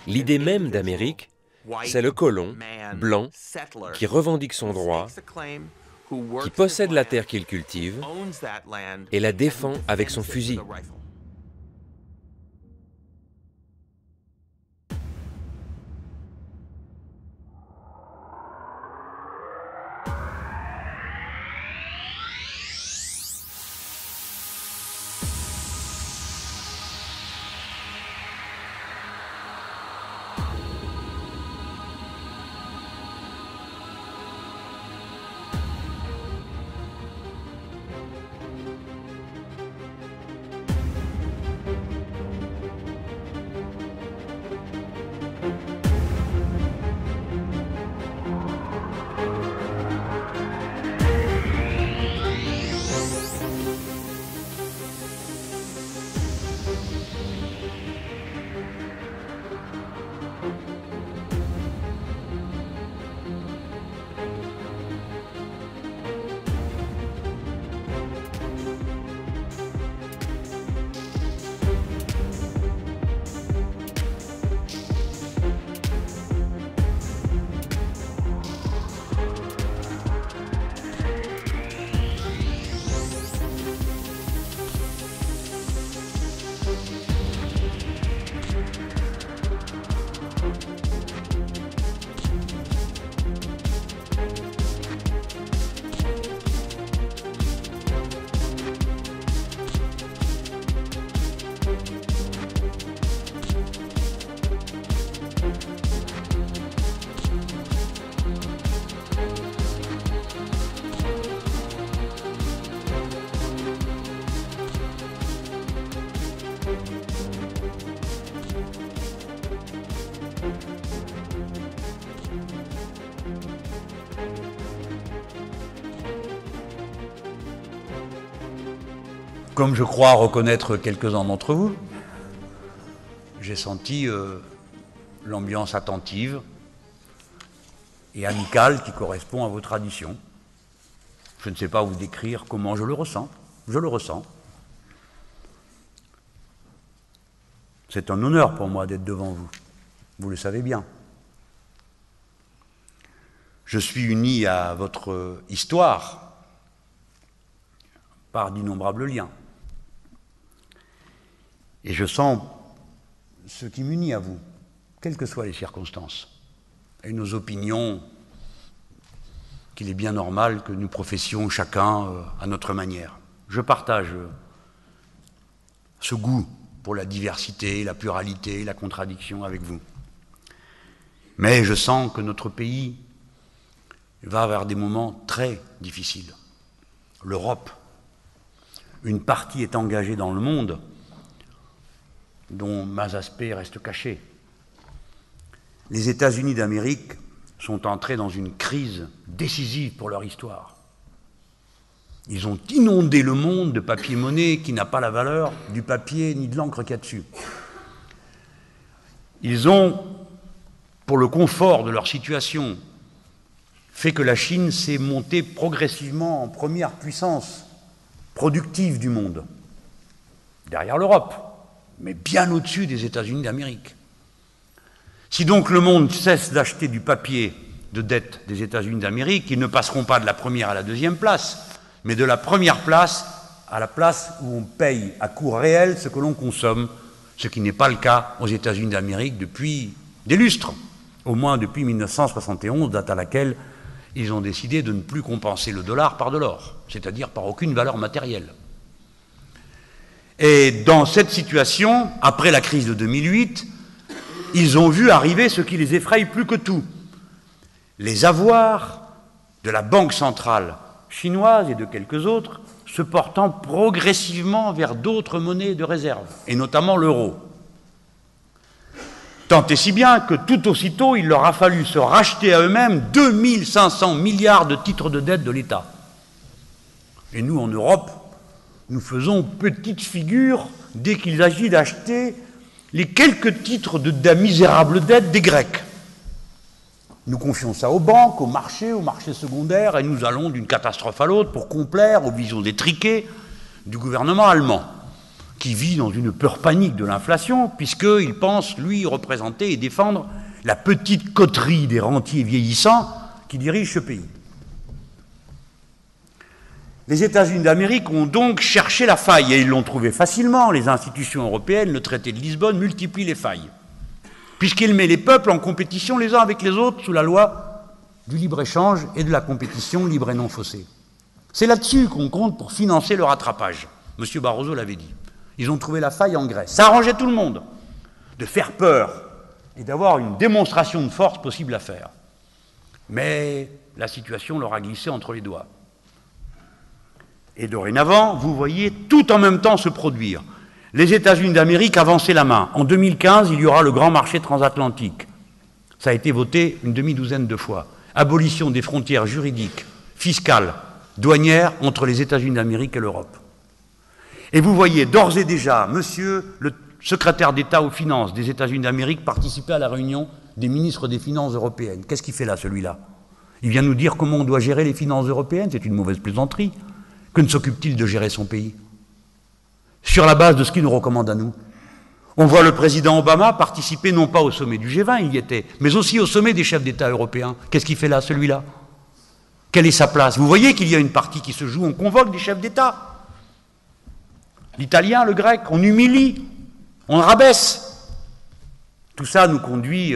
L'idée même d'Amérique, c'est le colon, blanc, qui revendique son droit, qui possède la terre qu'il cultive et la défend avec son fusil. Comme je crois reconnaître quelques-uns d'entre vous, j'ai senti l'ambiance attentive et amicale qui correspond à vos traditions. Je ne sais pas vous décrire comment je le ressens. Je le ressens. C'est un honneur pour moi d'être devant vous. Vous le savez bien. Je suis uni à votre histoire par d'innombrables liens. Et je sens ce qui m'unit à vous, quelles que soient les circonstances, et nos opinions qu'il est bien normal que nous professions chacun à notre manière. Je partage ce goût pour la diversité, la pluralité, la contradiction avec vous. Mais je sens que notre pays va vers des moments très difficiles. L'Europe, une partie est engagée dans le monde, dont mains aspects restent cachés. Les États-Unis d'Amérique sont entrés dans une crise décisive pour leur histoire. Ils ont inondé le monde de papier-monnaie qui n'a pas la valeur du papier ni de l'encre qu'il y a dessus. Ils ont, pour le confort de leur situation, fait que la Chine s'est montée progressivement en première puissance productive du monde, derrière l'Europe, mais bien au-dessus des États-Unis d'Amérique. Si donc le monde cesse d'acheter du papier de dette des États-Unis d'Amérique, ils ne passeront pas de la première à la deuxième place, mais de la première place à la place où on paye à coût réel ce que l'on consomme, ce qui n'est pas le cas aux États-Unis d'Amérique depuis des lustres, au moins depuis 1971, date à laquelle ils ont décidé de ne plus compenser le dollar par de l'or, c'est-à-dire par aucune valeur matérielle. Et dans cette situation, après la crise de 2008, ils ont vu arriver ce qui les effraie plus que tout. Les avoirs de la Banque centrale chinoise et de quelques autres se portant progressivement vers d'autres monnaies de réserve, et notamment l'euro. Tant et si bien que tout aussitôt, il leur a fallu se racheter à eux-mêmes 2500 milliards de titres de dette de l'État. Et nous, en Europe, nous faisons petite figure dès qu'il s'agit d'acheter les quelques titres de misérable dette des Grecs. Nous confions ça aux banques, aux marchés secondaires, et nous allons d'une catastrophe à l'autre pour complaire aux visions détriquées du gouvernement allemand, qui vit dans une peur panique de l'inflation, puisqu'il pense, lui, représenter et défendre la petite coterie des rentiers vieillissants qui dirigent ce pays. Les États-Unis d'Amérique ont donc cherché la faille, et ils l'ont trouvée facilement. Les institutions européennes, le traité de Lisbonne, multiplient les failles, puisqu'il met les peuples en compétition les uns avec les autres sous la loi du libre-échange et de la compétition libre et non faussée. C'est là-dessus qu'on compte pour financer le rattrapage. M. Barroso l'avait dit. Ils ont trouvé la faille en Grèce. Ça arrangeait tout le monde de faire peur et d'avoir une démonstration de force possible à faire. Mais la situation leur a glissé entre les doigts. Et dorénavant, vous voyez tout en même temps se produire. Les États-Unis d'Amérique avançaient la main. En 2015, il y aura le grand marché transatlantique. Ça a été voté une demi-douzaine de fois. Abolition des frontières juridiques, fiscales, douanières entre les États-Unis d'Amérique et l'Europe. Et vous voyez d'ores et déjà, monsieur le secrétaire d'État aux finances des États-Unis d'Amérique participer à la réunion des ministres des Finances européennes. Qu'est-ce qu'il fait là, celui-là? Il vient nous dire comment on doit gérer les finances européennes. C'est une mauvaise plaisanterie. Que ne s'occupe-t-il de gérer son pays? Sur la base de ce qu'il nous recommande à nous. On voit le président Obama participer non pas au sommet du G20, il y était, mais aussi au sommet des chefs d'État européens. Qu'est-ce qu'il fait là, celui-là? Quelle est sa place? Vous voyez qu'il y a une partie qui se joue, on convoque des chefs d'État. L'italien, le grec, on humilie, on rabaisse. Tout ça nous conduit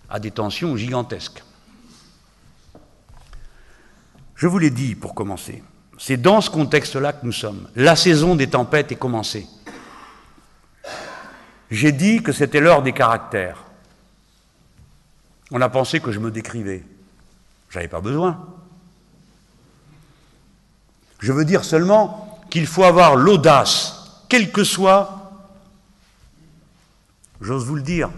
à des tensions gigantesques. Je vous l'ai dit pour commencer, c'est dans ce contexte-là que nous sommes. La saison des tempêtes est commencée. J'ai dit que c'était l'heure des caractères. On a pensé que je me décrivais. J'avais pas besoin. Je veux dire seulement qu'il faut avoir l'audace, quelle que soit, j'ose vous le dire,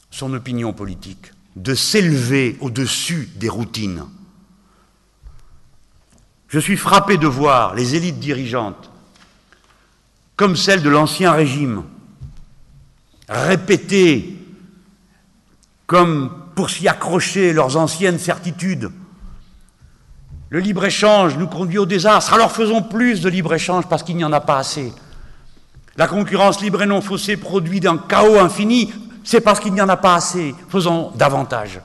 son opinion politique, de s'élever au-dessus des routines. Je suis frappé de voir les élites dirigeantes, comme celles de l'Ancien Régime, répéter, comme pour s'y accrocher, leurs anciennes certitudes. Le libre-échange nous conduit au désastre, alors faisons plus de libre-échange parce qu'il n'y en a pas assez. La concurrence libre et non faussée produit d'un chaos infini, c'est parce qu'il n'y en a pas assez. Faisons davantage.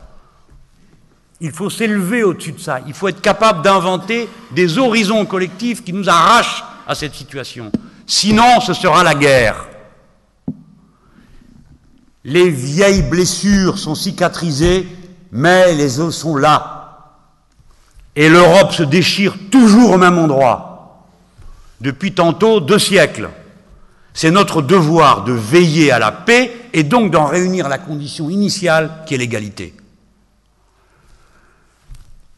Il faut s'élever au-dessus de ça. Il faut être capable d'inventer des horizons collectifs qui nous arrachent à cette situation. Sinon, ce sera la guerre. Les vieilles blessures sont cicatrisées, mais les os sont là. Et l'Europe se déchire toujours au même endroit. Depuis tantôt 2 siècles. C'est notre devoir de veiller à la paix et donc d'en réunir la condition initiale qui est l'égalité.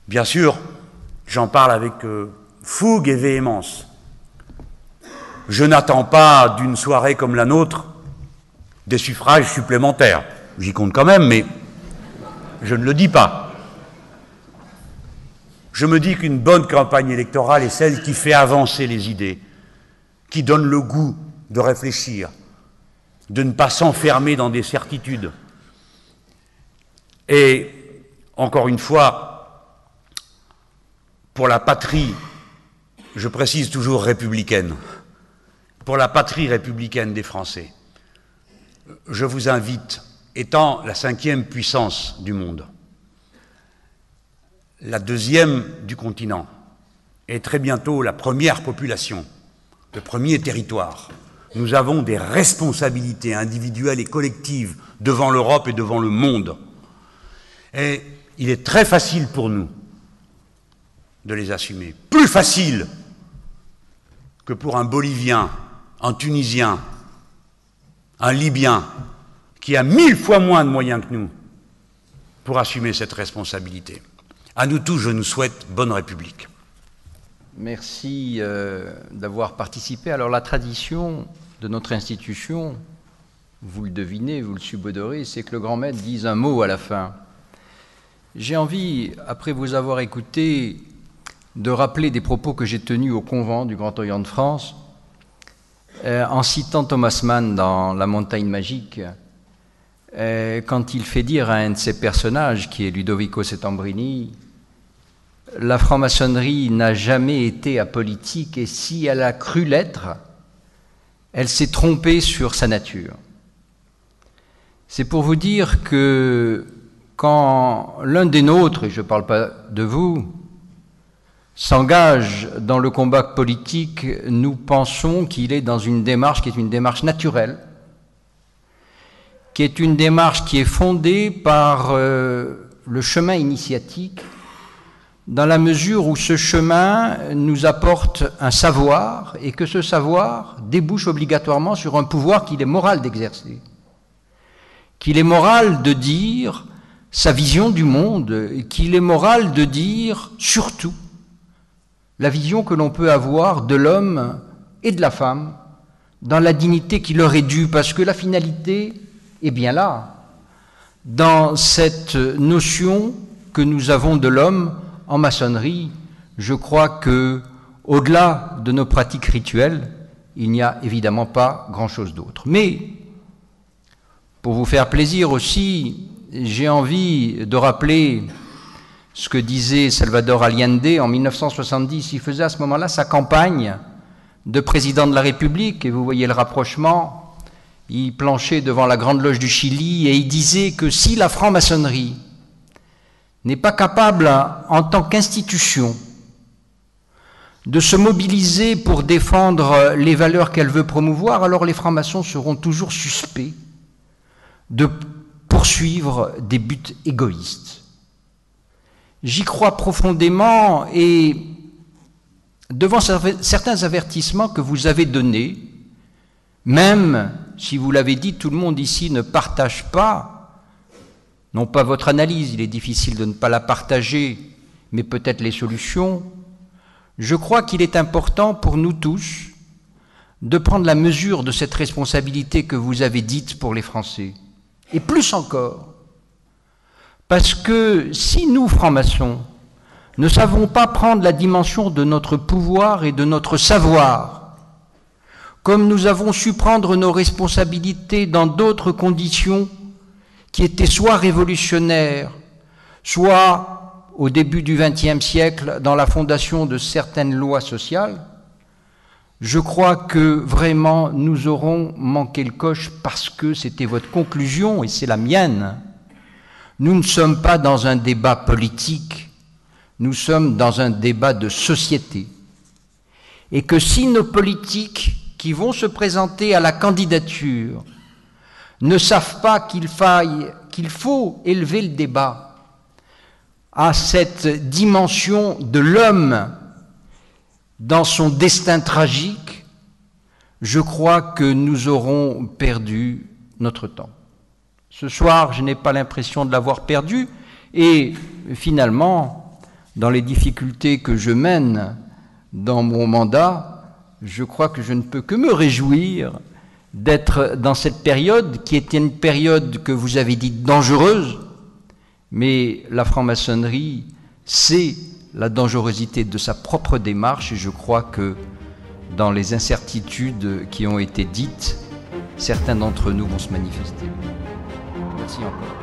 Bien sûr, j'en parle avec fougue et véhémence. Je n'attends pas d'une soirée comme la nôtre des suffrages supplémentaires. J'y compte quand même, mais je ne le dis pas. Je me dis qu'une bonne campagne électorale est celle qui fait avancer les idées, qui donne le goût de réfléchir, de ne pas s'enfermer dans des certitudes. Et, encore une fois, pour la patrie, je précise toujours républicaine, pour la patrie républicaine des Français, je vous invite, étant la 5e puissance du monde, la 2e du continent, et très bientôt la première population, le premier territoire, nous avons des responsabilités individuelles et collectives devant l'Europe et devant le monde. Et il est très facile pour nous de les assumer. Plus facile que pour un Bolivien, un Tunisien, un Libyen, qui a 1000 fois moins de moyens que nous pour assumer cette responsabilité. À nous tous, je nous souhaite bonne République. Merci d'avoir participé. Alors la tradition de notre institution, vous le devinez, vous le subodorez, c'est que le grand maître dise un mot à la fin. J'ai envie, après vous avoir écouté, de rappeler des propos que j'ai tenus au convent du Grand Orient de France, en citant Thomas Mann dans La Montagne Magique, quand il fait dire à un de ses personnages, qui est Ludovico Settembrini, la franc-maçonnerie n'a jamais été apolitique et si elle a cru l'être, elle s'est trompée sur sa nature. C'est pour vous dire que quand l'un des nôtres, et je ne parle pas de vous, s'engage dans le combat politique, nous pensons qu'il est dans une démarche qui est une démarche naturelle, qui est une démarche qui est fondée par le chemin initiatique, dans la mesure où ce chemin nous apporte un savoir et que ce savoir débouche obligatoirement sur un pouvoir qu'il est moral d'exercer, qu'il est moral de dire sa vision du monde, qu'il est moral de dire surtout la vision que l'on peut avoir de l'homme et de la femme dans la dignité qui leur est due, parce que la finalité est bien là, dans cette notion que nous avons de l'homme en maçonnerie. Je crois que, au-delà de nos pratiques rituelles, il n'y a évidemment pas grand-chose d'autre. Mais, pour vous faire plaisir aussi, j'ai envie de rappeler ce que disait Salvador Allende en 1970. Il faisait à ce moment-là sa campagne de président de la République, et vous voyez le rapprochement. Il planchait devant la Grande Loge du Chili et il disait que si la franc-maçonnerie n'est pas capable, en tant qu'institution, de se mobiliser pour défendre les valeurs qu'elle veut promouvoir, alors les francs-maçons seront toujours suspects de poursuivre des buts égoïstes. J'y crois profondément, et devant certains avertissements que vous avez donnés, même si vous l'avez dit, tout le monde ici ne partage pas, non pas votre analyse, il est difficile de ne pas la partager, mais peut-être les solutions, je crois qu'il est important pour nous tous de prendre la mesure de cette responsabilité que vous avez dite pour les Français. Et plus encore, parce que si nous, francs-maçons, ne savons pas prendre la dimension de notre pouvoir et de notre savoir, comme nous avons su prendre nos responsabilités dans d'autres conditions qui étaient soit révolutionnaires, soit au début du XXe siècle dans la fondation de certaines lois sociales, je crois que vraiment nous aurons manqué le coche, parce que c'était votre conclusion et c'est la mienne. Nous ne sommes pas dans un débat politique, nous sommes dans un débat de société. Et que si nos politiques qui vont se présenter à la candidature ne savent pas qu'il faut élever le débat à cette dimension de l'homme dans son destin tragique, je crois que nous aurons perdu notre temps. Ce soir, je n'ai pas l'impression de l'avoir perdu, et finalement, dans les difficultés que je mène dans mon mandat, je crois que je ne peux que me réjouir d'être dans cette période qui était une période que vous avez dite dangereuse, mais la franc-maçonnerie sait la dangerosité de sa propre démarche, et je crois que dans les incertitudes qui ont été dites, certains d'entre nous vont se manifester. Merci encore.